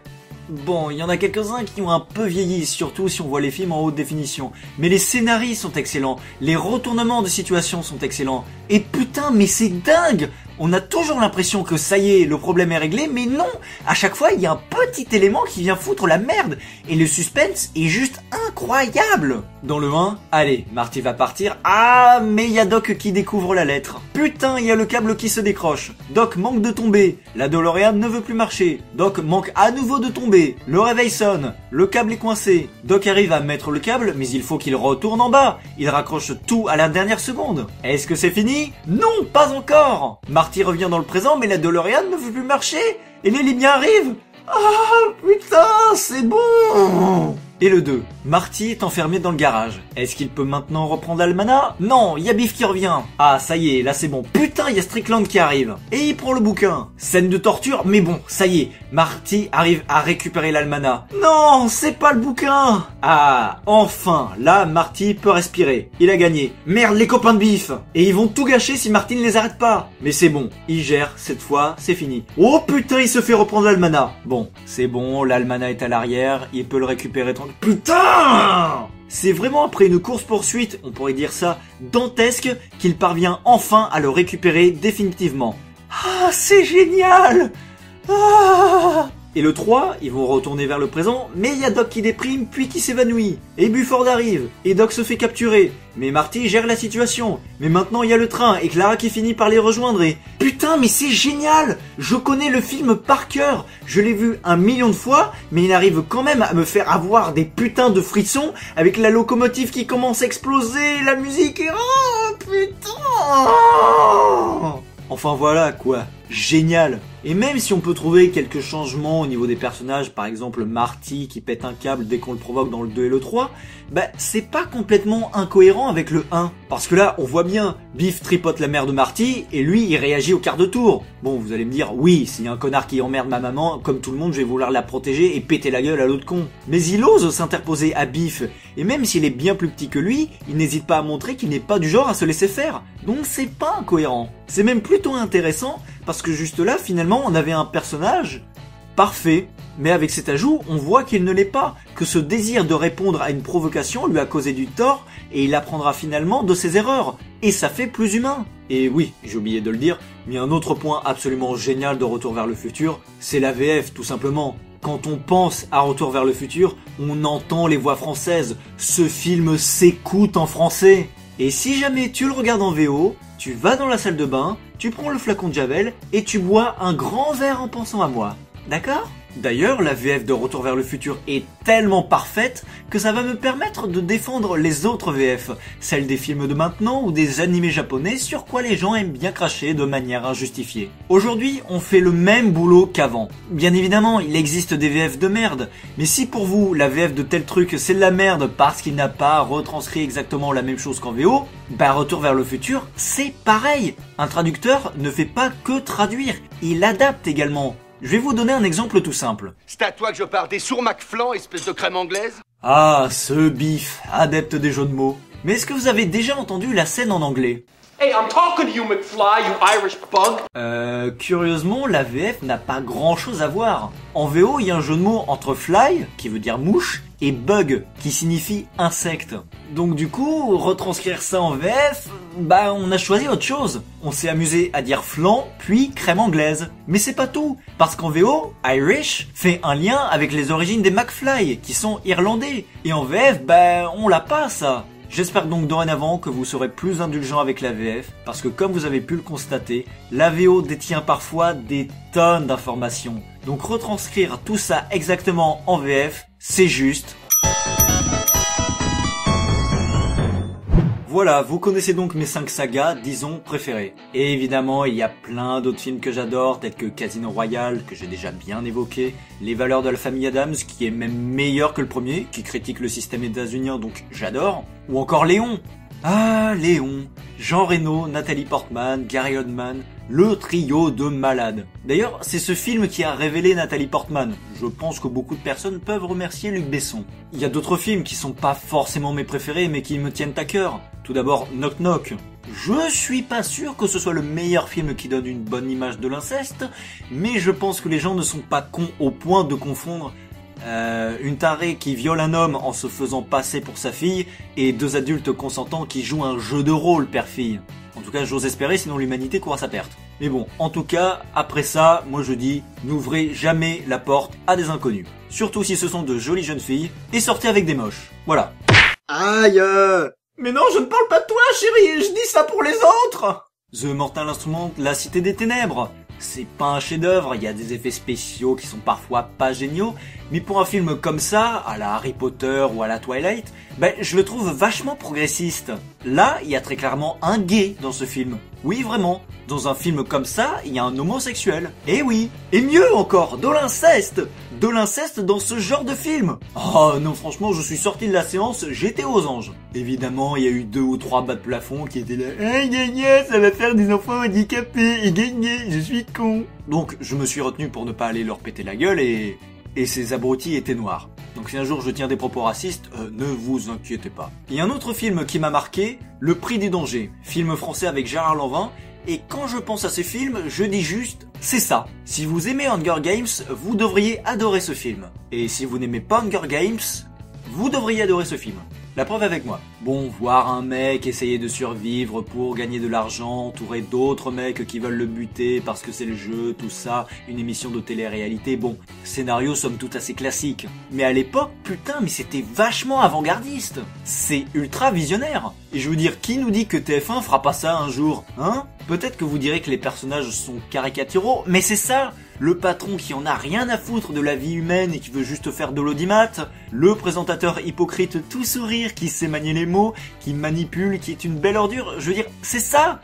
Bon, il y en a quelques-uns qui ont un peu vieilli, surtout si on voit les films en haute définition. Mais les scénarios sont excellents, les retournements de situation sont excellents. Et putain, mais c'est dingue! On a toujours l'impression que ça y est, le problème est réglé, mais non. À chaque fois, il y a un petit élément qui vient foutre la merde. Et le suspense est juste incroyable. Dans le 1, allez, Marty va partir. Ah, mais il y a Doc qui découvre la lettre. Putain, il y a le câble qui se décroche. Doc manque de tomber. La DeLorean ne veut plus marcher. Doc manque à nouveau de tomber. Le réveil sonne. Le câble est coincé. Doc arrive à mettre le câble, mais il faut qu'il retourne en bas. Il raccroche tout à la dernière seconde. Est-ce que c'est fini? Non, pas encore. Marty revient dans le présent, mais la DeLorean ne veut plus marcher. Et les liens arrivent. Ah, putain, c'est bon. Et le 2, Marty est enfermé dans le garage. Est-ce qu'il peut maintenant reprendre l'almanach? Non, il y a Biff qui revient. Ah, ça y est, là c'est bon. Putain, il y a Strickland qui arrive. Et il prend le bouquin. Scène de torture, mais bon, ça y est. Marty arrive à récupérer l'almanach. Non, c'est pas le bouquin. Ah, enfin, là, Marty peut respirer. Il a gagné. Merde, les copains de Biff. Et ils vont tout gâcher si Marty ne les arrête pas. Mais c'est bon, il gère, cette fois, c'est fini. Oh putain, il se fait reprendre l'almanach. Bon, c'est bon, l'almanach est à l'arrière, il peut le récupérer tranquille. Putain! C'est vraiment après une course-poursuite, on pourrait dire ça, dantesque, qu'il parvient enfin à le récupérer définitivement. Ah, c'est génial! Ah! Et le 3, ils vont retourner vers le présent, mais il y a Doc qui déprime puis qui s'évanouit. Et Buford arrive, et Doc se fait capturer. Mais Marty gère la situation. Mais maintenant il y a le train, et Clara qui finit par les rejoindre et... Putain, mais c'est génial! Je connais le film par cœur. Je l'ai vu 1 million de fois, mais il arrive quand même à me faire avoir des putains de frissons avec la locomotive qui commence à exploser, la musique et... Oh, putain! Enfin voilà, quoi. Génial. Et même si on peut trouver quelques changements au niveau des personnages, par exemple Marty qui pète un câble dès qu'on le provoque dans le 2 et le 3, bah c'est pas complètement incohérent avec le 1. Parce que là, on voit bien, Biff tripote la mère de Marty et lui il réagit au quart de tour. Bon, vous allez me dire, oui, s'il y a un connard qui emmerde ma maman, comme tout le monde je vais vouloir la protéger et péter la gueule à l'autre con. Mais il ose s'interposer à Biff, et même s'il est bien plus petit que lui, il n'hésite pas à montrer qu'il n'est pas du genre à se laisser faire. Donc c'est pas incohérent. C'est même plutôt intéressant, parce que juste là, finalement, on avait un personnage parfait, mais avec cet ajout, on voit qu'il ne l'est pas, que ce désir de répondre à une provocation lui a causé du tort, et il apprendra finalement de ses erreurs, et ça fait plus humain. Et oui, j'ai oublié de le dire, mais un autre point absolument génial de Retour vers le futur, c'est la VF, tout simplement. Quand on pense à Retour vers le futur, on entend les voix françaises, ce film s'écoute en français. Et si jamais tu le regardes en VO, tu vas dans la salle de bain, tu prends le flacon de Javel et tu bois un grand verre en pensant à moi. D'accord ? D'ailleurs, la VF de Retour vers le futur est tellement parfaite que ça va me permettre de défendre les autres VF, celles des films de maintenant ou des animés japonais sur quoi les gens aiment bien cracher de manière injustifiée. Aujourd'hui, on fait le même boulot qu'avant. Bien évidemment, il existe des VF de merde, mais si pour vous, la VF de tel truc c'est de la merde parce qu'il n'a pas retranscrit exactement la même chose qu'en VO, bah Retour vers le futur, c'est pareil. Un traducteur ne fait pas que traduire, il adapte également. Je vais vous donner un exemple tout simple. C'est à toi que je parle des sourds McFlan, espèce de crème anglaise? Ah, ce Biff, adepte des jeux de mots. Mais est-ce que vous avez déjà entendu la scène en anglais? Hey, I'm talking to you, McFly, you Irish bug. Curieusement, la VF n'a pas grand chose à voir. En VO, il y a un jeu de mots entre fly, qui veut dire mouche, et bug, qui signifie insecte. Donc du coup, retranscrire ça en VF, bah on a choisi autre chose. On s'est amusé à dire flan, puis crème anglaise. Mais c'est pas tout, parce qu'en VO, Irish fait un lien avec les origines des McFly, qui sont irlandais. Et en VF, bah on l'a pas ça. J'espère donc dorénavant que vous serez plus indulgents avec la VF, parce que comme vous avez pu le constater, la VO détient parfois des tonnes d'informations. Donc retranscrire tout ça exactement en VF, c'est juste. Voilà, vous connaissez donc mes 5 sagas, disons, préférées. Et évidemment, il y a plein d'autres films que j'adore, tels que Casino Royale, que j'ai déjà bien évoqué, Les Valeurs de la famille Addams, qui est même meilleur que le premier, qui critique le système états-unien, donc j'adore. Ou encore Léon. Ah, Léon. Jean Reno, Nathalie Portman, Gary Oldman, le trio de malades. D'ailleurs, c'est ce film qui a révélé Nathalie Portman. Je pense que beaucoup de personnes peuvent remercier Luc Besson. Il y a d'autres films qui sont pas forcément mes préférés, mais qui me tiennent à cœur. Tout d'abord, Knock Knock. Je suis pas sûr que ce soit le meilleur film qui donne une bonne image de l'inceste, mais je pense que les gens ne sont pas cons au point de confondre une tarée qui viole un homme en se faisant passer pour sa fille et 2 adultes consentants qui jouent un jeu de rôle père-fille. En tout cas, j'ose espérer, sinon l'humanité court à sa perte. Mais bon, en tout cas, après ça, moi je dis, n'ouvrez jamais la porte à des inconnus. Surtout si ce sont de jolies jeunes filles, et sortez avec des moches. Voilà. Aïe Mais non, je ne parle pas de toi, chérie, je dis ça pour les autres. The Mortal Instrument, La Cité des Ténèbres. C'est pas un chef-d'œuvre, il y a des effets spéciaux qui sont parfois pas géniaux, mais pour un film comme ça, à la Harry Potter ou à la Twilight, ben je le trouve vachement progressiste. Là, il y a très clairement un gay dans ce film. Oui, vraiment. Dans un film comme ça, il y a un homosexuel. Et oui. Et mieux encore, de l'inceste. De l'inceste dans ce genre de film. Oh non, franchement, je suis sorti de la séance, j'étais aux anges. Évidemment, il y a eu 2 ou 3 bas de plafond qui étaient là. Ah, gna, ça va faire des enfants handicapés. Et gna, je suis con. Donc, je me suis retenu pour ne pas aller leur péter la gueule et ces abrutis étaient noirs. Donc si un jour je tiens des propos racistes, ne vous inquiétez pas. Il y a un autre film qui m'a marqué, Le Prix du danger, film français avec Gérard Lanvin, et quand je pense à ce film, je dis juste, c'est ça. Si vous aimez Hunger Games, vous devriez adorer ce film. Et si vous n'aimez pas Hunger Games, vous devriez adorer ce film. La preuve avec moi. Bon, voir un mec essayer de survivre pour gagner de l'argent, entouré d'autres mecs qui veulent le buter parce que c'est le jeu, tout ça, une émission de télé-réalité, bon, scénario somme toute assez classique. Mais à l'époque, putain, mais c'était vachement avant-gardiste. C'est ultra visionnaire. Et je veux dire, qui nous dit que TF1 fera pas ça un jour, hein? Peut-être que vous direz que les personnages sont caricaturaux, mais c'est ça. Le patron qui en a rien à foutre de la vie humaine et qui veut juste faire de l'audimat, le présentateur hypocrite tout sourire qui sait manier les mots, qui manipule, qui est une belle ordure, je veux dire, c'est ça.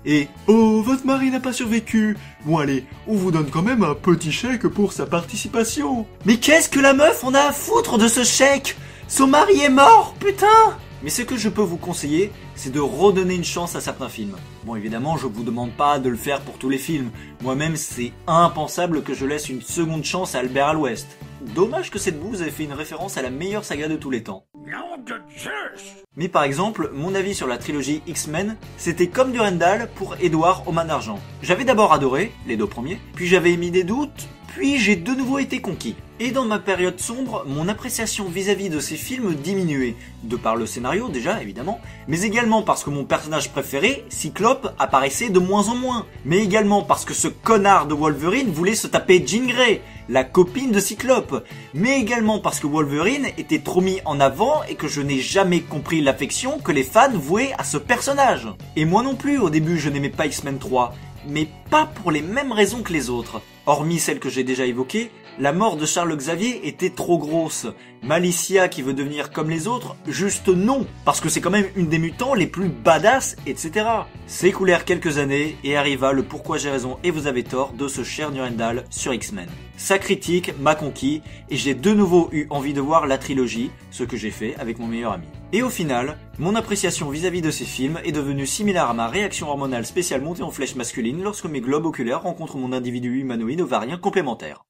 Et « Oh, votre mari n'a pas survécu. Bon allez, on vous donne quand même un petit chèque pour sa participation. » Mais qu'est-ce que la meuf en a à foutre de ce chèque? Son mari est mort, putain! Mais ce que je peux vous conseiller, c'est de redonner une chance à certains films. Bon, évidemment, je vous demande pas de le faire pour tous les films. Moi-même, c'est impensable que je laisse une seconde chance à Albert à l'Ouest. Dommage que cette bouse ait fait une référence à la meilleure saga de tous les temps. Nom de Zeus! Mais par exemple, mon avis sur la trilogie X-Men, c'était comme Durandal pour Edward aux mains d'argent. J'avais d'abord adoré, les 2 premiers, puis j'avais émis des doutes, puis j'ai de nouveau été conquis. Et dans ma période sombre, mon appréciation vis-à-vis de ces films diminuait, de par le scénario déjà évidemment, mais également parce que mon personnage préféré, Cyclope, apparaissait de moins en moins, mais également parce que ce connard de Wolverine voulait se taper Jean Grey, la copine de Cyclope, mais également parce que Wolverine était trop mis en avant et que je n'ai jamais compris l'affection que les fans vouaient à ce personnage. Et moi non plus, au début je n'aimais pas X-Men 3, mais pas pour les mêmes raisons que les autres. Hormis celles que j'ai déjà évoquées, la mort de Charles Xavier était trop grosse. Malicia qui veut devenir comme les autres, juste non, parce que c'est quand même une des mutants les plus badass, etc. S'écoulèrent quelques années et arriva le pourquoi j'ai raison et vous avez tort de ce cher Durandal sur X-Men. Sa critique m'a conquis et j'ai de nouveau eu envie de voir la trilogie, ce que j'ai fait avec mon meilleur ami. Et au final, mon appréciation vis-à-vis de ces films est devenue similaire à ma réaction hormonale spéciale montée en flèche masculine lorsque mes globes oculaires rencontrent mon individu humanoïde ovarien complémentaire.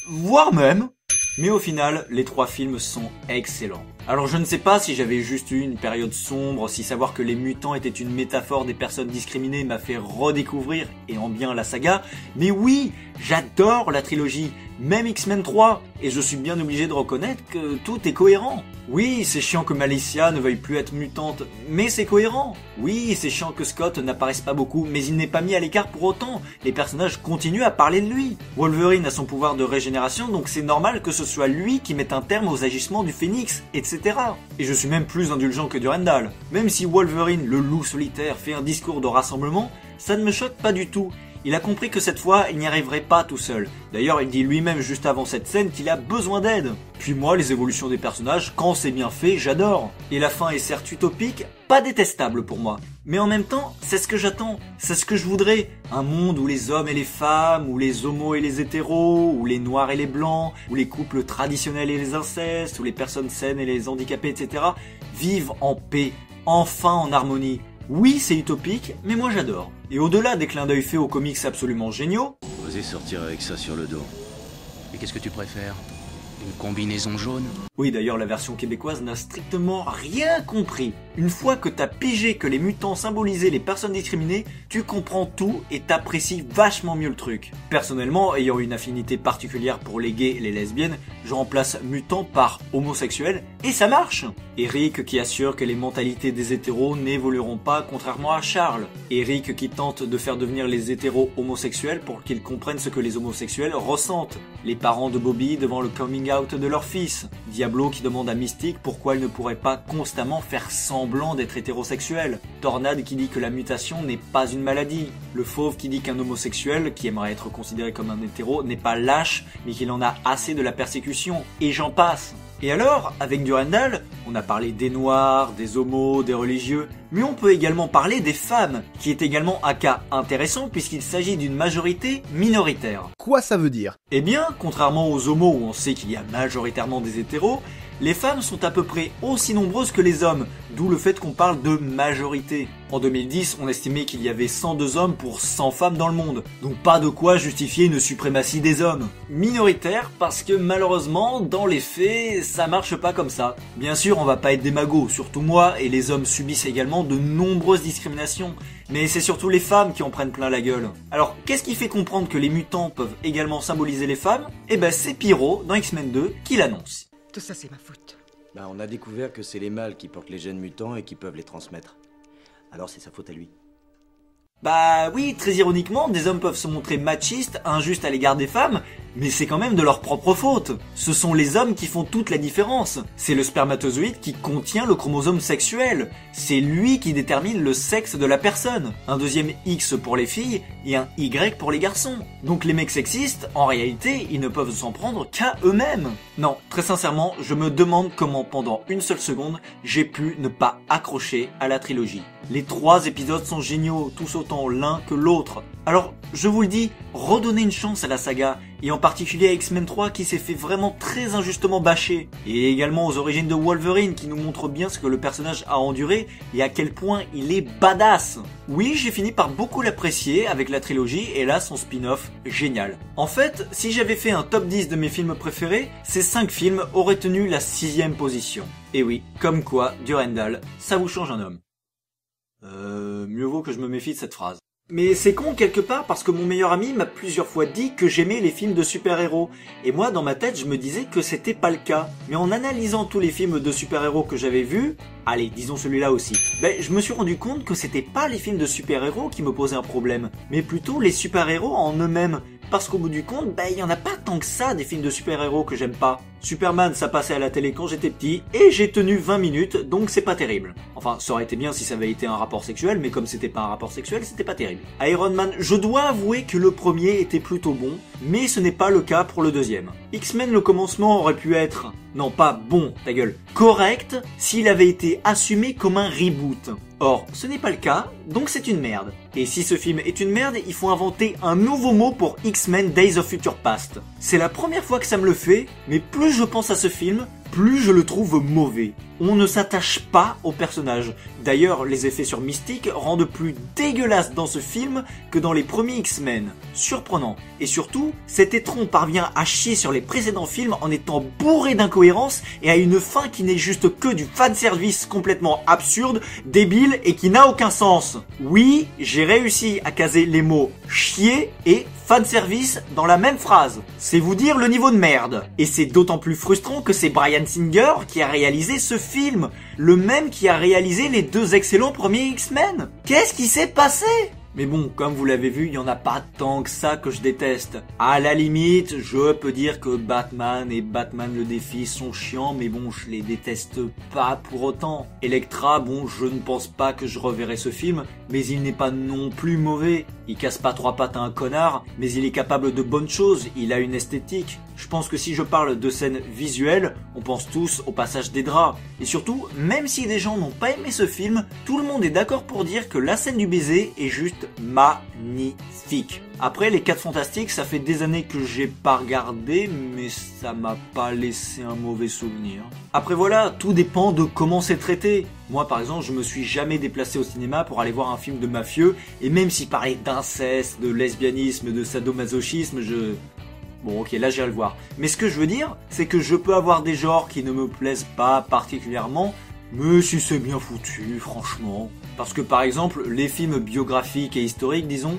Voire même. Mais au final, les 3 films sont excellents. Alors je ne sais pas si j'avais juste eu une période sombre, si savoir que les mutants étaient une métaphore des personnes discriminées m'a fait redécouvrir, et en bien la saga, mais oui, j'adore la trilogie, même X-Men 3, et je suis bien obligé de reconnaître que tout est cohérent. Oui, c'est chiant que Malicia ne veuille plus être mutante, mais c'est cohérent. Oui, c'est chiant que Scott n'apparaisse pas beaucoup, mais il n'est pas mis à l'écart pour autant. Les personnages continuent à parler de lui. Wolverine a son pouvoir de régénération, donc c'est normal que ce soit lui qui mette un terme aux agissements du Phénix, etc. Et je suis même plus indulgent que Durandal. Même si Wolverine, le loup solitaire, fait un discours de rassemblement, ça ne me choque pas du tout. Il a compris que cette fois, il n'y arriverait pas tout seul. D'ailleurs, il dit lui-même juste avant cette scène qu'il a besoin d'aide. Puis moi, les évolutions des personnages, quand c'est bien fait, j'adore. Et la fin est certes utopique, pas détestable pour moi. Mais en même temps, c'est ce que j'attends, c'est ce que je voudrais. Un monde où les hommes et les femmes, où les homos et les hétéros, où les noirs et les blancs, où les couples traditionnels et les incestes, où les personnes saines et les handicapés, etc. vivent en paix, enfin en harmonie. Oui, c'est utopique, mais moi j'adore. Et au-delà des clins d'œil faits aux comics absolument géniaux... Osez sortir avec ça sur le dos. Et qu'est-ce que tu préfères? Une combinaison jaune? Oui, d'ailleurs, la version québécoise n'a strictement rien compris. Une fois que t'as pigé que les mutants symbolisaient les personnes discriminées, tu comprends tout et t'apprécies vachement mieux le truc. Personnellement, ayant une affinité particulière pour les gays et les lesbiennes, je remplace mutant par homosexuel et ça marche. Eric qui assure que les mentalités des hétéros n'évolueront pas contrairement à Charles. Eric qui tente de faire devenir les hétéros homosexuels pour qu'ils comprennent ce que les homosexuels ressentent. Les parents de Bobby devant le coming out de leur fils. Diablo qui demande à Mystique pourquoi elle ne pourrait pas constamment faire semblant d'être hétérosexuel. Tornade qui dit que la mutation n'est pas une maladie. Le Fauve qui dit qu'un homosexuel, qui aimerait être considéré comme un hétéro, n'est pas lâche, mais qu'il en a assez de la persécution. Et j'en passe. Et alors, avec Durandal, on a parlé des noirs, des homos, des religieux, mais on peut également parler des femmes, qui est également un cas intéressant puisqu'il s'agit d'une majorité minoritaire. Quoi ça veut dire? Eh bien, contrairement aux homos où on sait qu'il y a majoritairement des hétéros, les femmes sont à peu près aussi nombreuses que les hommes, d'où le fait qu'on parle de majorité. En 2010, on estimait qu'il y avait 102 hommes pour 100 femmes dans le monde, donc pas de quoi justifier une suprématie des hommes. Minoritaire parce que malheureusement, dans les faits, ça marche pas comme ça. Bien sûr, on va pas être des magots, surtout moi, et les hommes subissent également de nombreuses discriminations. Mais c'est surtout les femmes qui en prennent plein la gueule. Alors, qu'est-ce qui fait comprendre que les mutants peuvent également symboliser les femmes? Eh ben, c'est Pyro, dans X-Men 2, qui l'annonce. Tout ça, c'est ma faute. Bah, on a découvert que c'est les mâles qui portent les gènes mutants et qui peuvent les transmettre. Alors c'est sa faute à lui. Bah oui, très ironiquement, des hommes peuvent se montrer machistes, injustes à l'égard des femmes, mais c'est quand même de leur propre faute. Ce sont les hommes qui font toute la différence. C'est le spermatozoïde qui contient le chromosome sexuel. C'est lui qui détermine le sexe de la personne. Un deuxième X pour les filles et un Y pour les garçons. Donc les mecs sexistes, en réalité, ils ne peuvent s'en prendre qu'à eux-mêmes. Non, très sincèrement, je me demande comment pendant une seule seconde, j'ai pu ne pas accrocher à la trilogie. Les 3 épisodes sont géniaux, tous autant l'un que l'autre. Alors, je vous le dis, redonnez une chance à la saga, et en particulier à X-Men 3 qui s'est fait vraiment très injustement bâcher, et également aux origines de Wolverine qui nous montre bien ce que le personnage a enduré et à quel point il est badass. Oui, j'ai fini par beaucoup l'apprécier avec la trilogie et là son spin-off génial. En fait, si j'avais fait un top 10 de mes films préférés, ces 5 films auraient tenu la 6ème position. Et oui, comme quoi, Durandal, ça vous change un homme. Mieux vaut que je me méfie de cette phrase. Mais c'est con quelque part parce que mon meilleur ami m'a plusieurs fois dit que j'aimais les films de super-héros. Et moi, dans ma tête, je me disais que c'était pas le cas. Mais en analysant tous les films de super-héros que j'avais vus, allez, disons celui-là aussi, je me suis rendu compte que c'était pas les films de super-héros qui me posaient un problème, mais plutôt les super-héros en eux-mêmes. Parce qu'au bout du compte, il y en a pas tant que ça des films de super-héros que j'aime pas. Superman, ça passait à la télé quand j'étais petit, et j'ai tenu 20 minutes, donc c'est pas terrible. Enfin, ça aurait été bien si ça avait été un rapport sexuel, mais comme c'était pas un rapport sexuel, c'était pas terrible. Iron Man, je dois avouer que le premier était plutôt bon, mais ce n'est pas le cas pour le deuxième. X-Men, le commencement aurait pu être, non pas bon, ta gueule, correct, s'il avait été assumé comme un reboot. Or, ce n'est pas le cas, donc c'est une merde. Et si ce film est une merde, il faut inventer un nouveau mot pour X-Men Days of Future Past. C'est la première fois que ça me le fait, mais plus je pense à ce film, plus je le trouve mauvais. On ne s'attache pas au personnage. D'ailleurs, les effets sur Mystique rendent plus dégueulasse dans ce film que dans les premiers X-Men. Surprenant. Et surtout, cet étron parvient à chier sur les précédents films en étant bourré d'incohérences et à une fin qui n'est juste que du fanservice complètement absurde, débile et qui n'a aucun sens. Oui, j'ai réussi à caser les mots chier et fanservice dans la même phrase. C'est vous dire le niveau de merde. Et c'est d'autant plus frustrant que c'est Bryan Singer qui a réalisé ce film, le même qui a réalisé les 2 excellents premiers X-Men. Qu'est-ce qui s'est passé ? Mais bon, comme vous l'avez vu, il n'y en a pas tant que ça que je déteste. À la limite, je peux dire que Batman et Batman le défi sont chiants, mais bon, je les déteste pas pour autant. Elektra, bon, je ne pense pas que je reverrai ce film, mais il n'est pas non plus mauvais. Il casse pas 3 pattes à un connard, mais il est capable de bonnes choses, il a une esthétique. Je pense que si je parle de scènes visuelles, on pense tous au passage des draps. Et surtout, même si des gens n'ont pas aimé ce film, tout le monde est d'accord pour dire que la scène du baiser est juste magnifique. Après, les 4 Fantastiques, ça fait des années que j'ai pas regardé, mais ça m'a pas laissé un mauvais souvenir. Après voilà, tout dépend de comment c'est traité. Moi par exemple, je me suis jamais déplacé au cinéma pour aller voir un film de mafieux, et même s'il parlait d'inceste, de lesbianisme, de sadomasochisme, Bon ok, là j'irai le voir. Mais ce que je veux dire, c'est que je peux avoir des genres qui ne me plaisent pas particulièrement, Mais si c'est bien foutu, franchement. Parce que par exemple, les films biographiques et historiques, disons,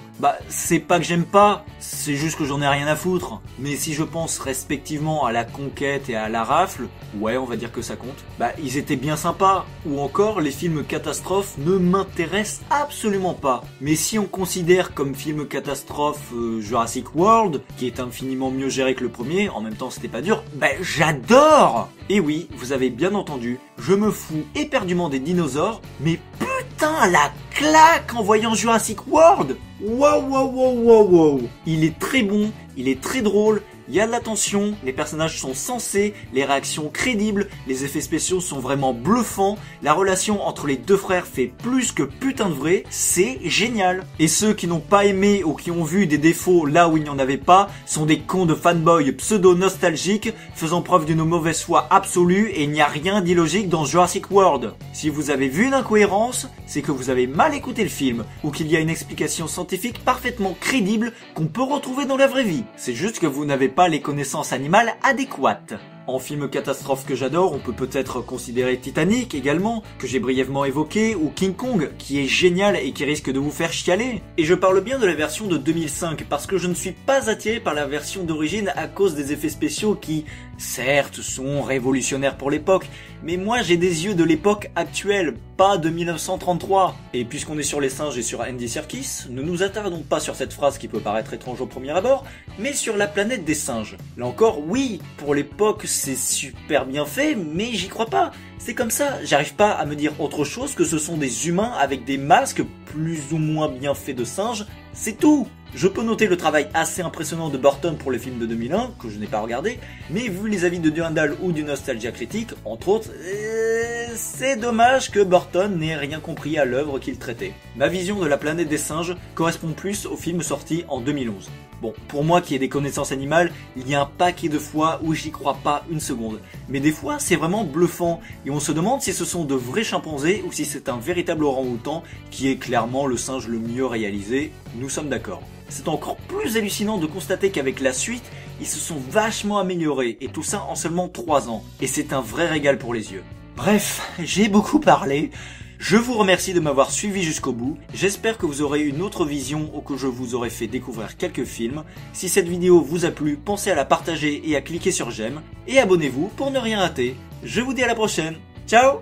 c'est pas que j'aime pas, c'est juste que j'en ai rien à foutre. Mais si je pense respectivement à La Conquête et à La Rafle, ouais, on va dire que ça compte, ils étaient bien sympas. Ou encore, les films catastrophes ne m'intéressent absolument pas. Mais si on considère comme film catastrophe Jurassic World, qui est infiniment mieux géré que le premier, en même temps c'était pas dur, j'adore! Et oui, vous avez bien entendu, je me fous éperdument des dinosaures, mais putain la claque en voyant Jurassic World! Wow. Il est très bon, il est très drôle, il y a de la tension, les personnages sont sensés, les réactions crédibles, les effets spéciaux sont vraiment bluffants, la relation entre les deux frères fait plus que putain de vrai, c'est génial. Et ceux qui n'ont pas aimé ou qui ont vu des défauts là où il n'y en avait pas, sont des cons de fanboys pseudo-nostalgiques, faisant preuve d'une mauvaise foi absolue et il n'y a rien d'illogique dans Jurassic World. Si vous avez vu une incohérence, c'est que vous avez mal écouté le film, ou qu'il y a une explication scientifique parfaitement crédible qu'on peut retrouver dans la vraie vie. C'est juste que vous n'avez pas les connaissances animales adéquates. En film catastrophe que j'adore, on peut peut-être considérer Titanic également, que j'ai brièvement évoqué, ou King Kong, qui est génial et qui risque de vous faire chialer. Et je parle bien de la version de 2005, parce que je ne suis pas attiré par la version d'origine à cause des effets spéciaux qui, certes, sont révolutionnaires pour l'époque, mais moi j'ai des yeux de l'époque actuelle, pas de 1933. Et puisqu'on est sur les singes et sur Andy Serkis, ne nous attardons pas sur cette phrase qui peut paraître étrange au premier abord, mais sur la planète des singes. Là encore, oui, pour l'époque c'est super bien fait, mais j'y crois pas. C'est comme ça, j'arrive pas à me dire autre chose que ce sont des humains avec des masques plus ou moins bien faits de singes, c'est tout. Je peux noter le travail assez impressionnant de Burton pour le film de 2001, que je n'ai pas regardé, mais vu les avis de Durandal ou du Nostalgia Critique, entre autres, c'est dommage que Burton n'ait rien compris à l'œuvre qu'il traitait. Ma vision de la planète des singes correspond plus au film sorti en 2011. Bon, pour moi qui ai des connaissances animales, il y a un paquet de fois où j'y crois pas une seconde. Mais des fois, c'est vraiment bluffant, et on se demande si ce sont de vrais chimpanzés ou si c'est un véritable orang-outan qui est clairement le singe le mieux réalisé, nous sommes d'accord. C'est encore plus hallucinant de constater qu'avec la suite, ils se sont vachement améliorés, et tout ça en seulement 3 ans. Et c'est un vrai régal pour les yeux. Bref, j'ai beaucoup parlé. Je vous remercie de m'avoir suivi jusqu'au bout. J'espère que vous aurez une autre vision ou que je vous aurai fait découvrir quelques films. Si cette vidéo vous a plu, pensez à la partager et à cliquer sur j'aime. Et abonnez-vous pour ne rien rater. Je vous dis à la prochaine. Ciao!